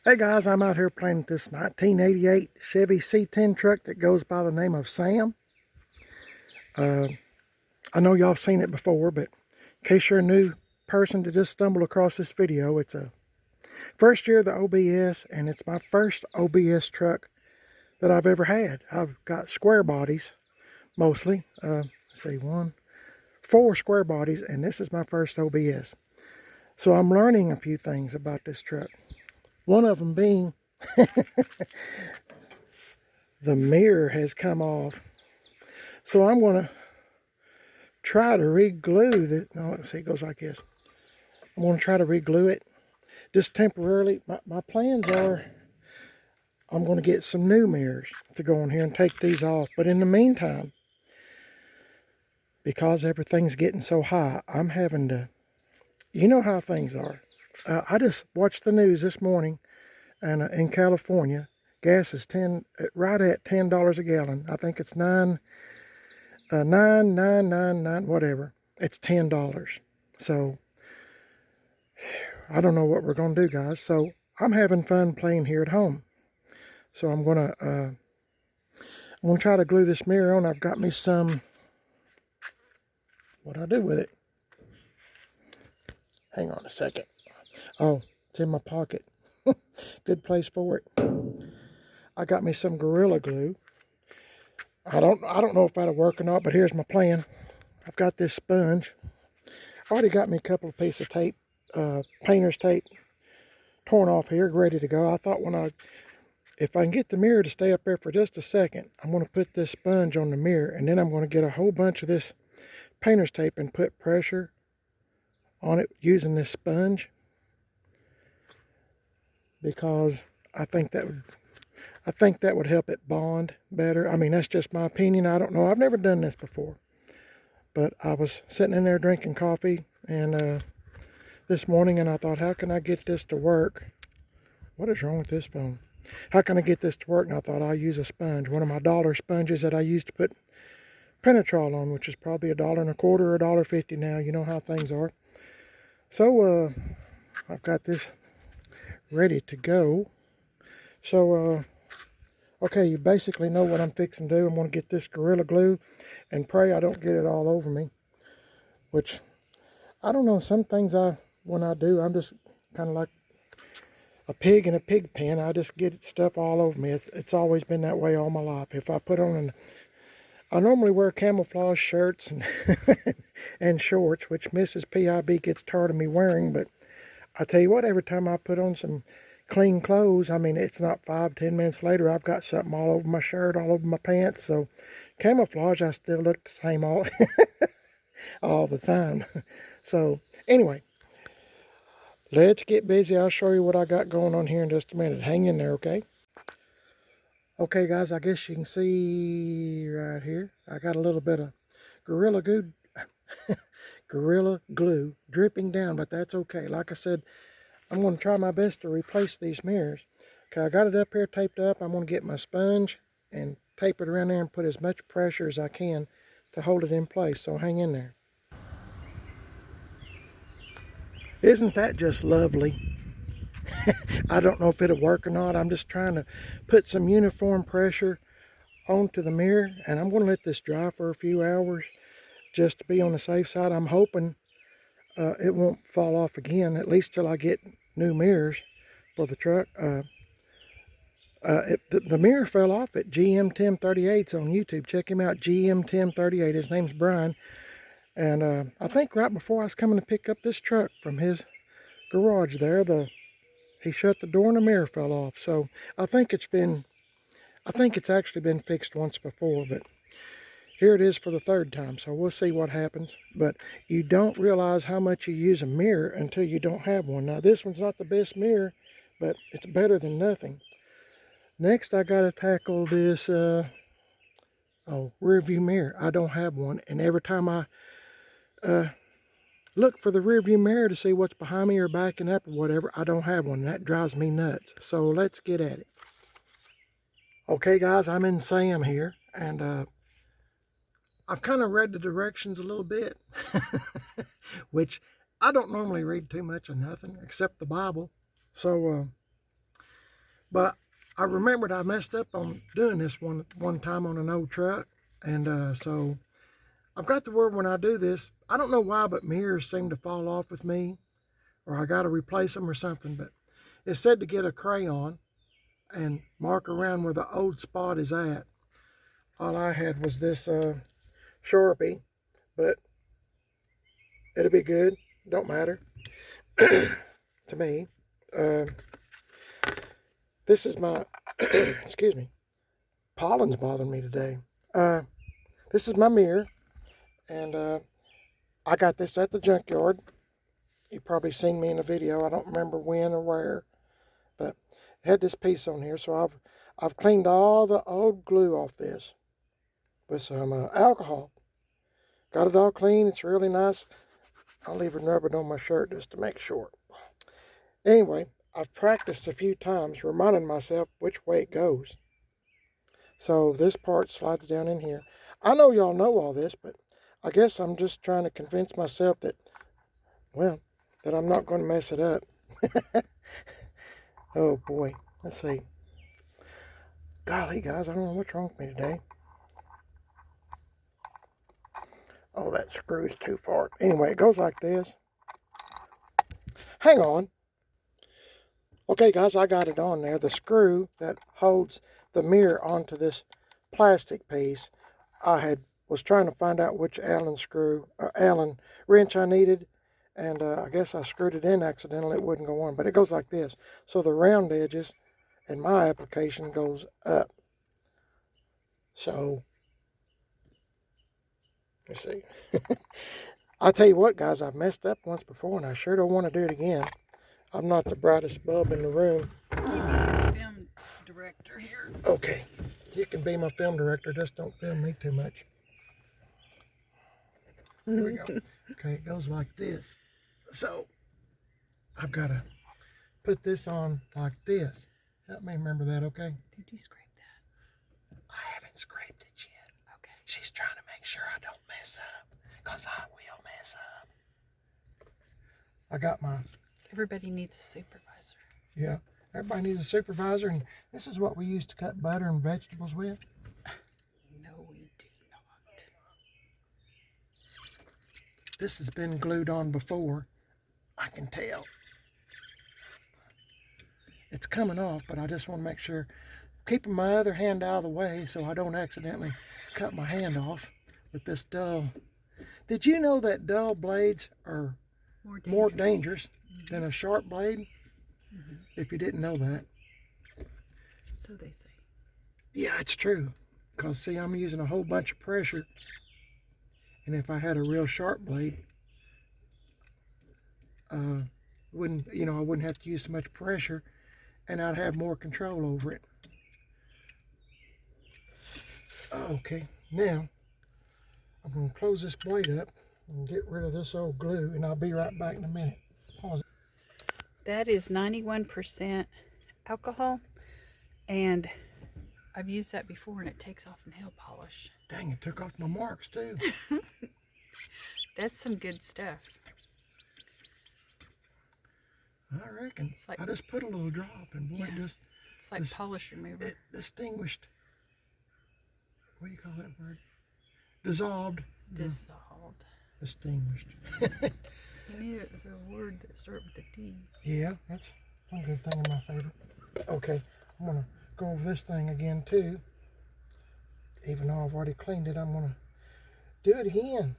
Hey guys, I'm out here playing with this 1988 Chevy C10 truck that goes by the name of Sam. I know y'all seen it before, but in case you're a new person to just stumble across this video, it's a first year of the OBS, and it's my first OBS truck that I've ever had. I've got square bodies, mostly. Let's see, 4 square bodies, and this is my first OBS. So I'm learning a few things about this truck. One of them being the mirror has come off. So I'm going to try to re-glue this. No, let's see, it goes like this. I'm going to try to re-glue it just temporarily. My plans are I'm going to get some new mirrors to go in here and take these off. But in the meantime, because everything's getting so high, I'm having to, you know how things are. I just watched the news this morning, and in California, gas is right at $10 a gallon. I think it's 9.99, whatever. It's $10. So I don't know what we're gonna do, guys. So I'm having fun playing here at home. So I'm gonna try to glue this mirror on. I've got me some. What do I do with it? Hang on a second. Oh, it's in my pocket. Good place for it. I got me some Gorilla Glue. I don't know if that'll work or not, but here's my plan. I've got this sponge. Already got me a couple of pieces of tape, painter's tape, torn off here, ready to go. I thought if I can get the mirror to stay up there for just a second, I'm going to put this sponge on the mirror, and then I'm going to get a whole bunch of this painter's tape and put pressure on it using this sponge, because I think that would help it bond better. I mean, that's just my opinion. I don't know. I've never done this before. But I was sitting in there drinking coffee and this morning, and I thought, how can I get this to work? What is wrong with this phone? How can I get this to work? And I thought I'll use a sponge, one of my dollar sponges that I used to put Penetrol on, which is probably $1.25 or $1.50 now. You know how things are. So I've got this ready to go. So okay, you basically know what I'm fixing to do. I'm going to get this Gorilla Glue and pray I don't get it all over me. Which, I don't know, some things when I do, I'm just kind of like a pig in a pig pen. I just get stuff all over me. It's always been that way all my life. If I put on I normally wear camouflage shirts and and shorts, which Mrs. PIB gets tired of me wearing, but I tell you what, every time I put on some clean clothes, I mean, it's not 5-10 minutes later, I've got something all over my shirt, all over my pants. So camouflage, I still look the same all the time. So anyway, let's get busy. I'll show you what I got going on here in just a minute. Hang in there, okay? Okay, guys, I guess you can see right here, I got a little bit of Gorilla Glue dripping down, but that's okay. Like I said, I'm going to try my best to replace these mirrors. Okay, I got it up here taped up. I'm going to get my sponge and tape it around there and put as much pressure as I can to hold it in place. So hang in there. Isn't that just lovely? I don't know if it'll work or not. I'm just trying to put some uniform pressure onto the mirror, and I'm going to let this dry for a few hours just to be on the safe side. I'm hoping it won't fall off again, at least till I get new mirrors for the truck. The mirror fell off at GM 1038's on YouTube. Check him out, GM 1038. His name's Brian. And I think right before I was coming to pick up this truck from his garage there, he shut the door and the mirror fell off. So I think it's actually been fixed once before, but here it is for the 3rd time, so we'll see what happens. But you don't realize how much you use a mirror until you don't have one. Now, this one's not the best mirror, but it's better than nothing. Next, I got to tackle this rear view mirror. I don't have one, and every time I look for the rear view mirror to see what's behind me or backing up or whatever, I don't have one. That drives me nuts. So let's get at it. Okay, guys, I'm in Sam here, and I've kind of read the directions a little bit, which I don't normally read too much of nothing except the Bible. So But I remembered I messed up on doing this one time on an old truck. And so I've got to where when I do this, I don't know why, but mirrors seem to fall off with me, or I got to replace them or something. But it said to get a crayon and mark around where the old spot is at. All I had was this Sharpie, but it'll be good. Don't matter to me. This is my, excuse me, pollen's bothering me today. This is my mirror, and I got this at the junkyard. You've probably seen me in a video. I don't remember when or where, but it had this piece on here. So I've cleaned all the old glue off this with some alcohol. Got it all clean. It's really nice. I'll even rub it on my shirt just to make sure. Anyway, I've practiced a few times reminding myself which way it goes. So this part slides down in here. I know y'all know all this, but I guess I'm just trying to convince myself that, well, that I'm not going to mess it up. Oh boy, let's see. Golly, guys, I don't know what's wrong with me today. Oh, that screw's too far. Anyway, it goes like this. Hang on. Okay, guys, I got it on there. The screw that holds the mirror onto this plastic piece, was trying to find out which Allen wrench I needed, and I guess I screwed it in accidentally. It wouldn't go on, but it goes like this. So the round edges in my application goes up. So let's see. I tell you what, guys, I've messed up once before, and I sure don't want to do it again. I'm not the brightest bulb in the room. You be the film director here. Okay, you can be my film director, just don't film me too much. Here we go. Okay, it goes like this. So I've got to put this on like this. Help me remember that, okay? Did you scrape that? I haven't scraped it yet. Okay. She's trying to make sure I don't mess up, because I will mess up. I got my... Everybody needs a supervisor. Yeah, everybody needs a supervisor, and this is what we use to cut butter and vegetables with. No, we do not. This has been glued on before, I can tell. It's coming off, but I just want to make sure, keeping my other hand out of the way so I don't accidentally cut my hand off with this dull. Did you know that dull blades are more dangerous than a sharp blade? If you didn't know that. So they say. Yeah, it's true. Because see, I'm using a whole bunch of pressure. And if I had a real sharp blade, I wouldn't have to use so much pressure, and I'd have more control over it. Okay, now I'm going to close this blade up and get rid of this old glue, and I'll be right back in a minute. Pause it. That is 91% alcohol, and I've used that before, and it takes off nail polish. Dang, it took off my marks too. That's some good stuff. I reckon. It's like, I just put a little drop, and boy, yeah, it's like polish remover. It distinguished. What do you call that word? Dissolved. Dissolved. Distinguished. You knew it was a word that started with a D. Yeah, that's one good thing in my favor. Okay, I'm going to go over this thing again too. Even though I've already cleaned it, I'm going to do it again.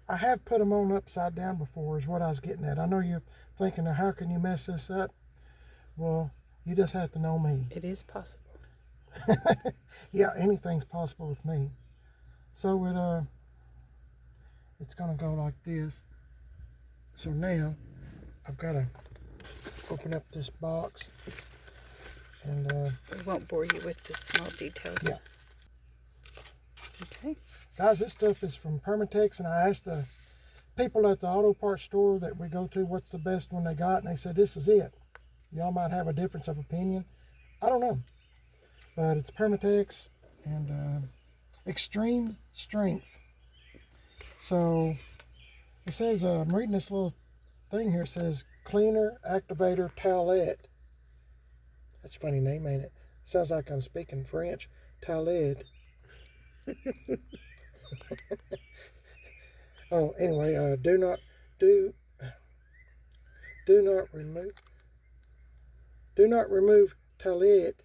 I have put them on upside down before, is what I was getting at. I know you're thinking, how can you mess this up? Well, you just have to know me. It is possible. Yeah, anything's possible with me. So it's going to go like this. So now I've got to open up this box, and we won't bore you with the small details. Yeah. Okay. Guys, this stuff is from Permatex, and I asked the people at the auto parts store that we go to what's the best one they got, and they said this is it. Y'all might have a difference of opinion. I don't know. But it's Permatex and extreme strength. So It says, I'm reading this little thing here. It says cleaner activator towelette. That's a funny name, ain't it? Sounds like I'm speaking French. Towelette. Oh, anyway, do not remove towelette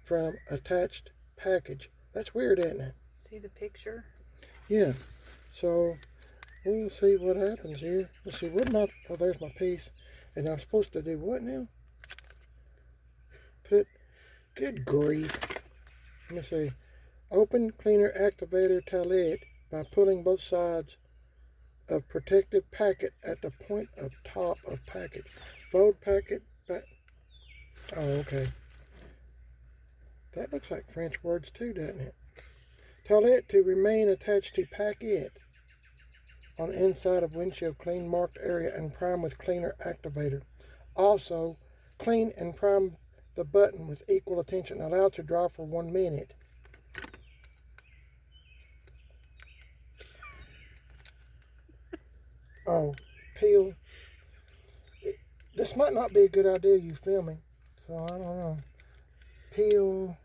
from attached package. That's weird, isn't it? See the picture? Yeah. So we'll see what happens here. Let's see. What am I? Oh, there's my piece. And I'm supposed to do what now? Good grief. Let me see. Open cleaner activator towelette by pulling both sides of protected packet at the point of top of package. Fold packet back. Oh, okay. That looks like French words too, doesn't it? Towelette to remain attached to packet on the inside of windshield clean marked area and prime with cleaner activator. Also, clean and prime the button with equal attention. Allowed to dry for 1 minute. Oh, peel. This might not be a good idea, you filming. So I don't know. Peel.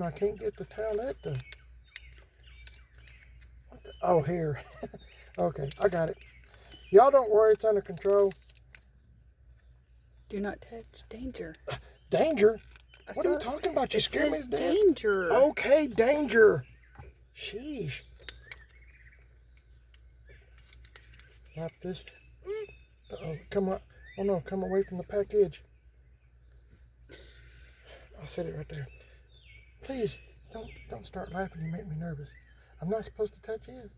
I can't get the towelette to. What the, oh, here. Okay, I got it. Y'all don't worry, it's under control. Do not touch. Danger. Danger? What are you talking about? You scared me to death. Danger. Okay, danger. Sheesh. Wrap this. Uh-oh, come on. Oh no, come away from the package. I'll set it right there. Please, don't start laughing. You make me nervous. I'm not supposed to touch his.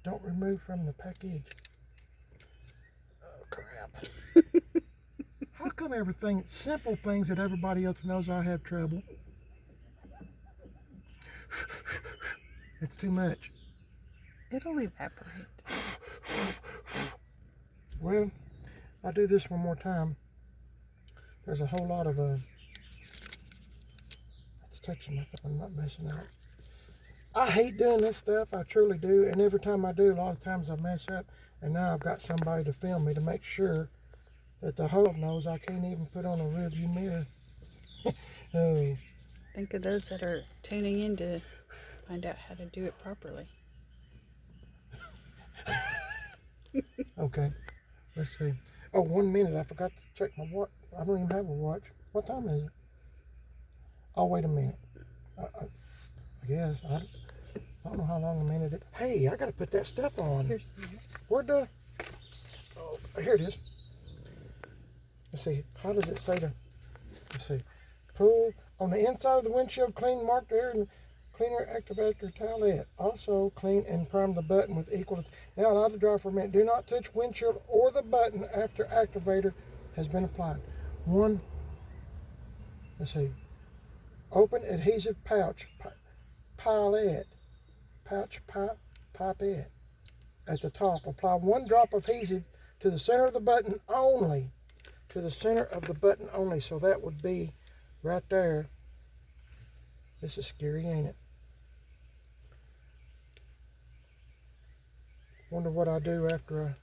Don't remove from the package. Oh, crap. How come everything, simple things that everybody else knows I have trouble? It's too much. It'll evaporate. Well, I'll do this one more time. There's a whole lot of, it's touching my foot. I'm not messing up. I hate doing this stuff. I truly do. And every time I do, a lot of times I mess up. And now I've got somebody to film me to make sure that the whole knows I can't even put on a rearview mirror. Oh. Think of those that are tuning in to find out how to do it properly. Okay, let's see. Oh, 1 minute. I forgot to check my watch. I don't even have a watch. What time is it? Oh, wait a minute. I guess. I don't know how long a minute it is. Hey, I got to put that stuff on. Here's the minute. Where'd the... Oh, here it is. Let's see. How does it say to... Let's see. Pull on the inside of the windshield, clean marked area and cleaner activator towelette. Also clean and prime the button with equal. Now allow to dry for a minute. Do not touch windshield or the button after activator has been applied. One. Let's see. Open adhesive pouch. Pipette. Pipette. At the top. Apply 1 drop of adhesive to the center of the button only. To the center of the button only. So that would be right there. This is scary, ain't it? Wonder what I do after I...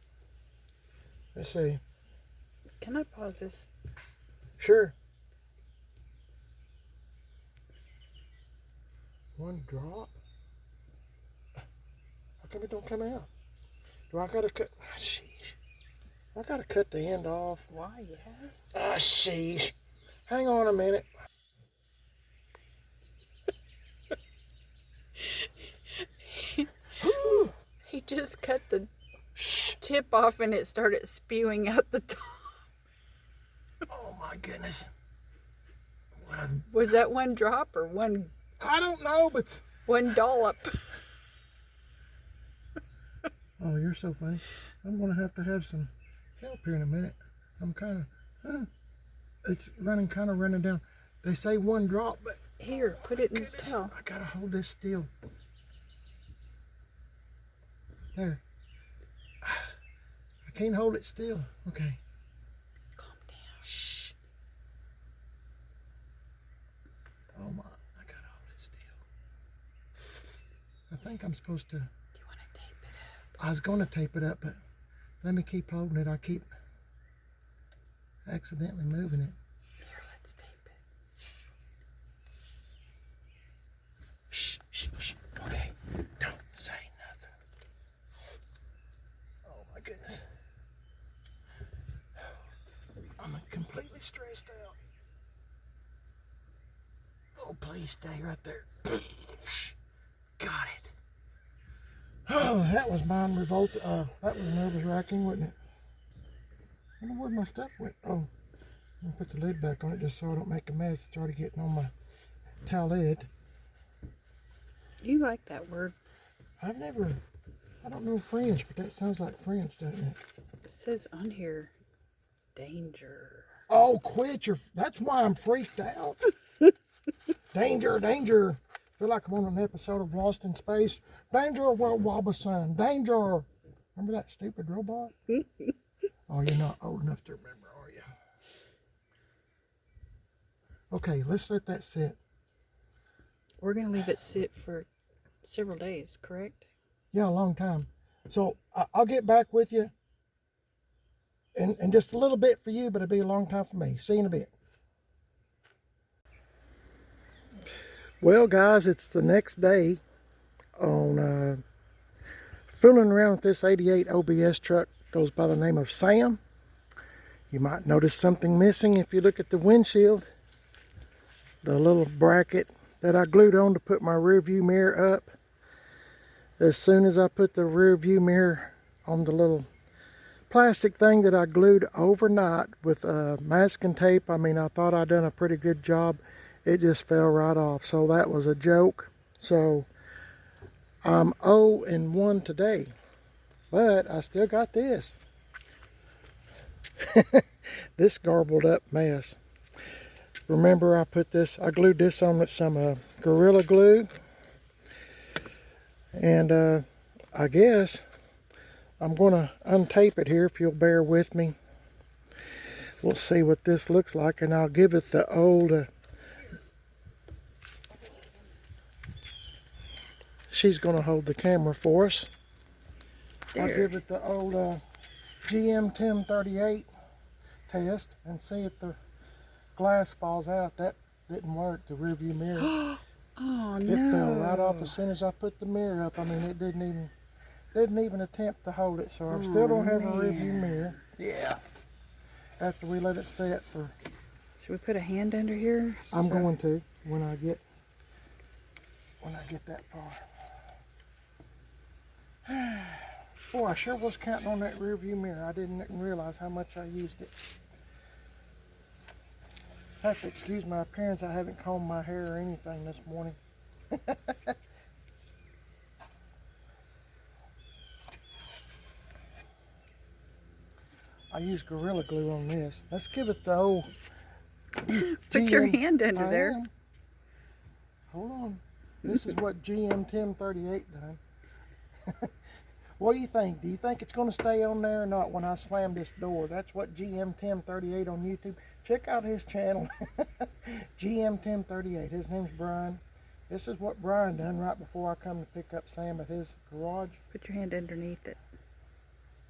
Let's see. Can I pause this? Sure. 1 drop? How come it don't come out? Do I gotta cut... Ah, sheesh. I gotta cut the end off. Why, yes. Ah, sheesh. Hang on a minute. He just cut the tip off and it started spewing out the top. Oh my goodness. Was that 1 drop or one? I don't know, but... 1 dollop. Oh, you're so funny. I'm going to have some help here in a minute. I'm kind of... it's kind of running down. They say 1 drop, but... Here, put it in this towel. I got to hold this still. There. I can't hold it still. Okay. Calm down. Shh. Oh my, I got all this think I'm supposed to. Do you want to tape it up? I was going to tape it up, but let me keep holding it. I keep accidentally moving it. Here, let's tape it. Shh, shh, shh. Okay, don't say nothing. Oh my goodness. I'm completely stressed out. Oh, please stay right there. Got it. Oh, that was mine revolt. That was nervous wracking, wasn't it? I don't know where my stuff went. Oh, I'm gonna put the lid back on it just so I don't make a mess. It's already getting on my towelette. You like that word? I don't know French, but that sounds like French, doesn't it? It says on here, danger. Oh, quit your, that's why I'm freaked out. Danger, danger. I feel like I'm on an episode of Lost in Space. Danger, Wabba-san, danger. Remember that stupid robot? Oh, you're not old enough to remember, are you? Okay, let's let that sit. We're going to leave it sit for several days, correct? Yeah, a long time. So I'll get back with you in just a little bit for you, but it'll be a long time for me. See you in a bit. Well, guys, it's the next day on fooling around with this 88 OBS truck. Goes by the name of Sam. You might notice something missing if you look at the windshield. The little bracket that I glued on to put my rear view mirror up. As soon as I put the rear view mirror on the little plastic thing that I glued overnight with masking tape, I mean, I thought I'd done a pretty good job. It just fell right off. So that was a joke. So I'm 0-1 today. But I still got this. This garbled up mess. Remember, I glued this on with some Gorilla Glue. And I guess I'm going to untape it here if you'll bear with me. We'll see what this looks like, and I'll give it the old... she's going to hold the camera for us. There. I'll give it the old GM 1038 test and see if the glass falls out. That didn't work, the rear view mirror. Oh, It no. fell right off as soon as I put the mirror up. I mean, it didn't even attempt to hold it. So I still don't have a rear view mirror. Yeah. After we let it set for... Should we put a hand under here? I'm going to when I get that far. Boy, I sure was counting on that rear view mirror. I didn't realize how much I used it. I have to excuse my appearance. I haven't combed my hair or anything this morning. I use Gorilla Glue on this. Let's give it the old... Put your hand under there. Hold on. This is what GM 1038 done. What do you think? Do you think it's going to stay on there or not when I slam this door? That's what GM 1038 on YouTube. Check out his channel. GM 1038. His name's Brian. This is what Brian done right before I come to pick up Sam at his garage. Put your hand underneath it.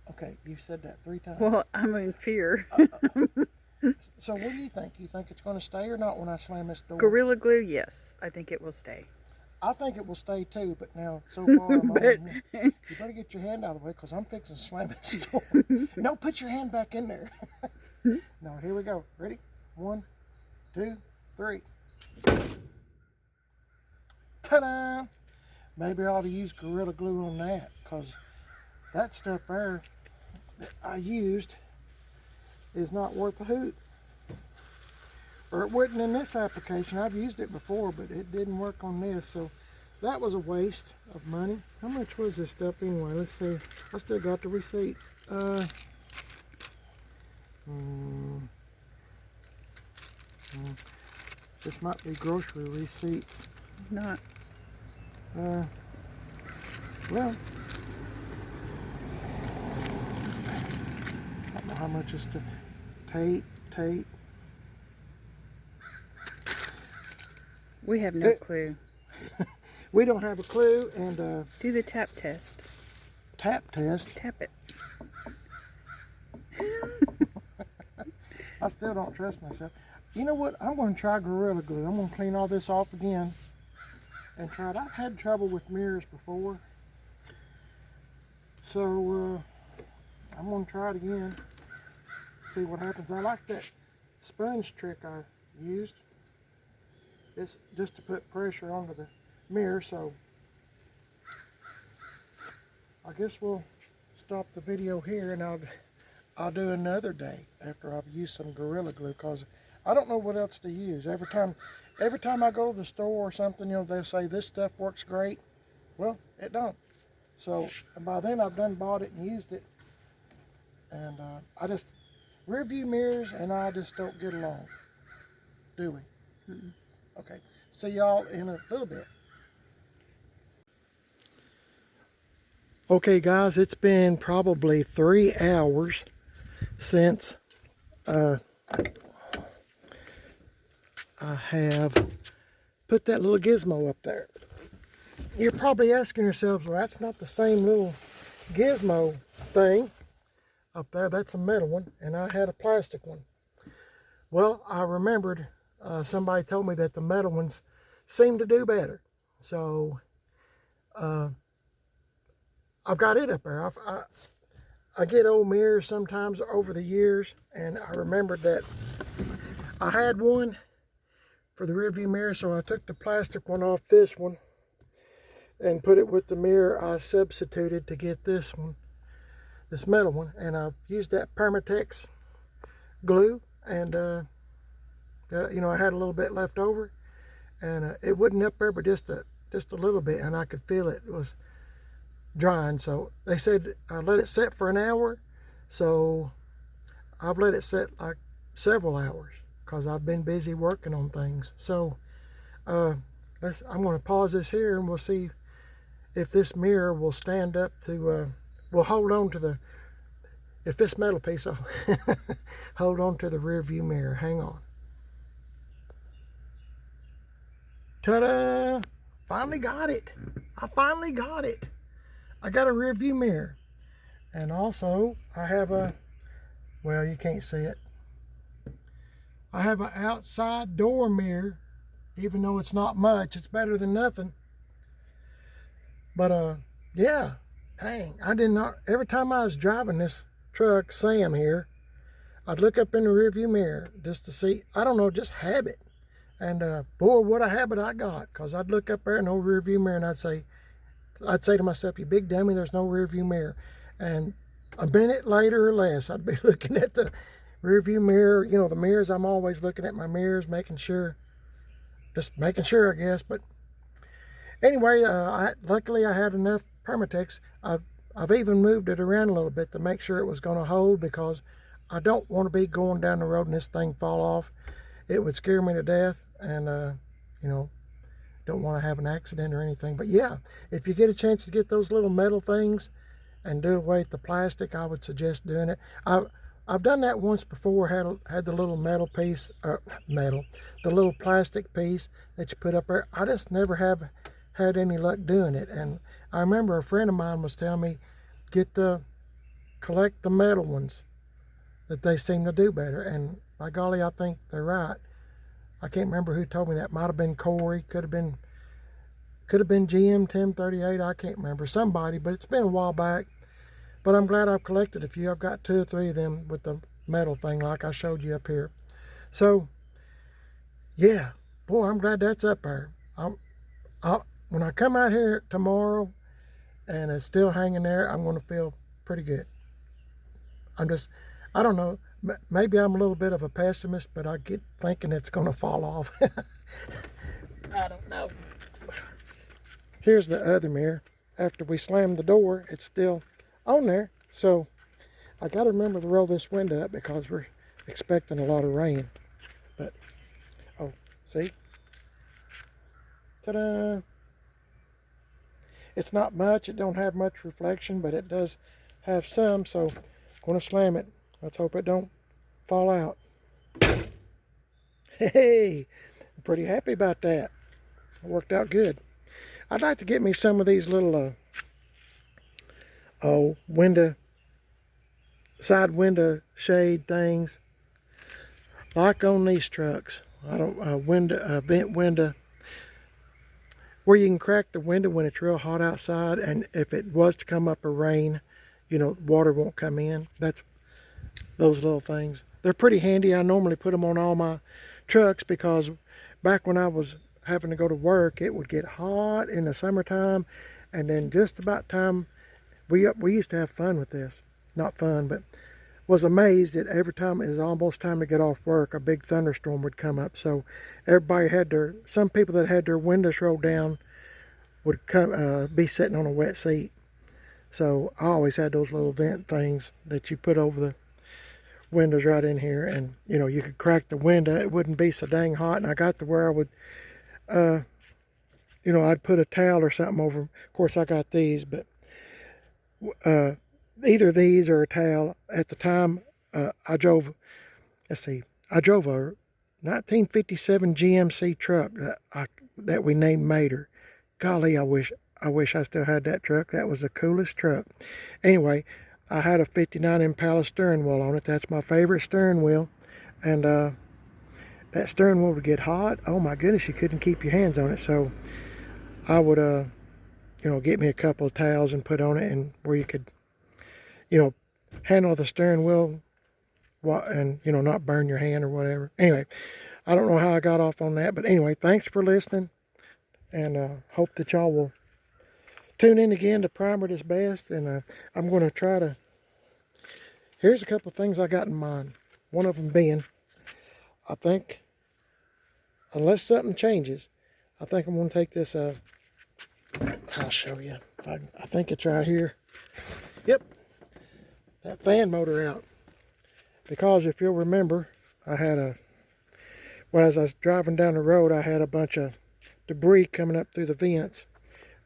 Okay, you said that 3 times. Well, I'm in fear. So what do you think? You think it's going to stay or not when I slam this door? Gorilla Glue, yes. I think it will stay. I think it will stay too, but now so far I'm on here. You better get your hand out of the way because I'm fixing to slam this door. No, put your hand back in there. No, here we go. Ready? 1, 2, 3. Ta-da! Maybe I ought to use Gorilla Glue on that because that stuff there that I used is not worth a hoot. Or it wouldn't in this application. I've used it before, but it didn't work on this. So that was a waste of money. How much was this stuff anyway? Let's see. I still got the receipt. This might be grocery receipts. Not. Well, I don't know how much is to tape. We have no clue. we don't have a clue. And Do the tap test. tap test. Tap it. I still don't trust myself. You know what? I'm going to try Gorilla Glue. I'm going to clean all this off again and try it. I've had trouble with mirrors before. So I'm going to try it again. See what happens. I like that sponge trick I used. It's just to put pressure onto the mirror. So I guess we'll stop the video here, and I'll do another day after I've used some Gorilla Glue, because I don't know what else to use. Every time I go to the store or something, you know, they'll say this stuff works great. Well, it don't. So by then I've done bought it and used it, and Rearview mirrors and I just don't get along, do we? Mm-mm. Okay, see y'all in a little bit. Okay guys, it's been probably 3 hours since I have put that little gizmo up there. You're probably asking yourselves, well, that's not the same little gizmo thing up there. That's a metal one, and I had a plastic one. Well, I remembered somebody told me that the metal ones seem to do better. So I've got it up there. I get old mirrors sometimes over the years, and I remembered that I had one for the rearview mirror, so I took the plastic one off this one and put it with the mirror I substituted to get this one, this metal one, and I used that Permatex glue, and you know, I had a little bit left over, and it wouldn't up there, but just a little bit, and I could feel it was drying. So they said let it set for an hour, so I've let it set like several hours because I've been busy working on things. So I'm going to pause this here, and we'll see if this mirror will stand up to will hold on to the, if this metal piece will hold on to the rear view mirror. Hang on. Ta-da! Finally got it. I finally got it. I got a rear view mirror, and also I have a, well, you can't see it, I have an outside door mirror. Even though it's not much, it's better than nothing. But yeah, dang, I did not, every time I was driving this truck, Sam here, I'd look up in the rearview mirror just to see, I don't know, just habit. And boy, what a habit I got, because I'd look up there, no rearview mirror, and I'd say to myself, you big dummy, there's no rearview mirror. And a minute later or less, I'd be looking at the rearview mirror, you know, the mirrors. I'm always looking at my mirrors, making sure, just making sure, I guess. But anyway, luckily I had enough Permatex. I've even moved it around a little bit to make sure it was going to hold, because I don't want to be going down the road and this thing fall off. It would scare me to death, and you know, don't want to have an accident or anything. But yeah, if you get a chance to get those little metal things and do away with the plastic, I would suggest doing it. I've done that once before, had the little metal piece, the little plastic piece that you put up there. I just never have had any luck doing it. And I remember a friend of mine was telling me, collect the metal ones, that they seem to do better. And by golly, I think they're right. I can't remember who told me that. Might have been Corey, could have been GM 1038, I can't remember, somebody, but it's been a while back. But I'm glad I've collected a few. I've got 2 or 3 of them with the metal thing like I showed you up here. So, yeah, boy, I'm glad that's up there. When I come out here tomorrow and it's still hanging there, I'm going to feel pretty good. I don't know, maybe I'm a little bit of a pessimist, but I get thinking it's going to fall off. I don't know. Here's the other mirror. After we slammed the door, it's still on there. So I got to remember to roll this window up because we're expecting a lot of rain. But, oh, see? Ta-da! It's not much. It don't have much reflection, but it does have some. So I'm going to slam it. Let's hope it don't fall out. Hey, I'm pretty happy about that. It worked out good. I'd like to get me some of these little side window shade things, like on these trucks. I don't vent window, where you can crack the window when it's real hot outside, and if it was to come up a rain, you know, water won't come in. That's those little things. They're pretty handy. I normally put them on all my trucks because back when I was having to go to work, it would get hot in the summertime, and then just about time we used to have fun with this. Not fun, but was amazed that every time it was almost time to get off work, a big thunderstorm would come up. So everybody had some people that had their windows rolled down would be sitting on a wet seat. So I always had those little vent things that you put over the windows right in here, and you know, you could crack the window. It wouldn't be so dang hot, and I got to where I would you know, I'd put a towel or something over them. Of course I got these, but either these or a towel. At the time, I drove a 1957 GMC truck that we named Mater. Golly, I wish I still had that truck. That was the coolest truck. Anyway, I had a 59 Impala steering wheel on it. That's my favorite steering wheel. And that steering wheel would get hot. Oh my goodness, you couldn't keep your hands on it. So I would, you know, get me a couple of towels and put on it, and where you could, you know, handle the steering wheel and, you know, not burn your hand or whatever. Anyway, I don't know how I got off on that, but anyway, thanks for listening, and hope that y'all will tune in again to Primer is Best. And I'm going to try to, here's a couple of things I got in mind. One of them being, I think, unless something changes, I think I'm going to take this, I'll show you. I think it's right here. Yep, that fan motor out. Because if you'll remember, as I was driving down the road, I had a bunch of debris coming up through the vents,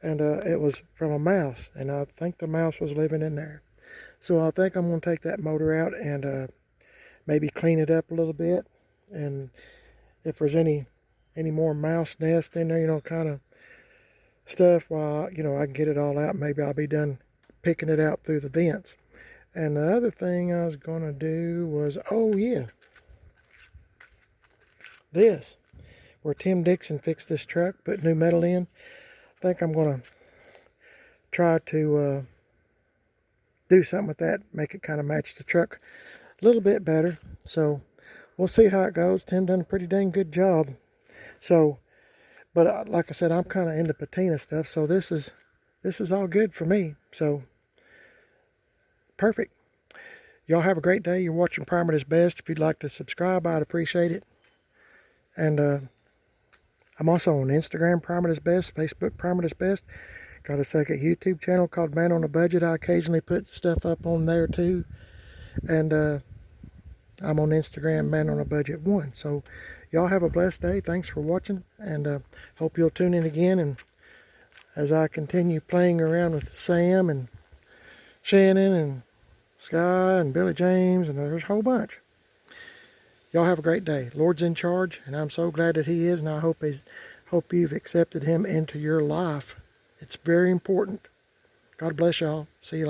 and it was from a mouse, and I think the mouse was living in there. So I think I'm going to take that motor out and maybe clean it up a little bit, and if there's any more mouse nest in there, you know, kind of stuff, while, you know, I can get it all out, maybe I'll be done picking it out through the vents. And the other thing I was going to do was, oh yeah, this, where Tim Dixon fixed this truck, put new metal in. I think I'm going to try to do something with that, make it kind of match the truck a little bit better. So we'll see how it goes. Tim done a pretty dang good job. So, but like I said, I'm kind of into patina stuff, so this is all good for me. So perfect. Y'all have a great day. You're watching Primer is Best. If you'd like to subscribe, I'd appreciate it. And I'm also on Instagram, Primer is Best, Facebook, Primer is Best. Got a second YouTube channel called Man on a Budget. I occasionally put stuff up on there too. And I'm on Instagram, Man on a Budget 1. So y'all have a blessed day. Thanks for watching, and hope you'll tune in again. And as I continue playing around with Sam and Shannon and Sky and Billy James, and there's a whole bunch. Y'all have a great day. Lord's in charge, and I'm so glad that he is, and I hope you've accepted him into your life. It's very important. God bless y'all. See you later.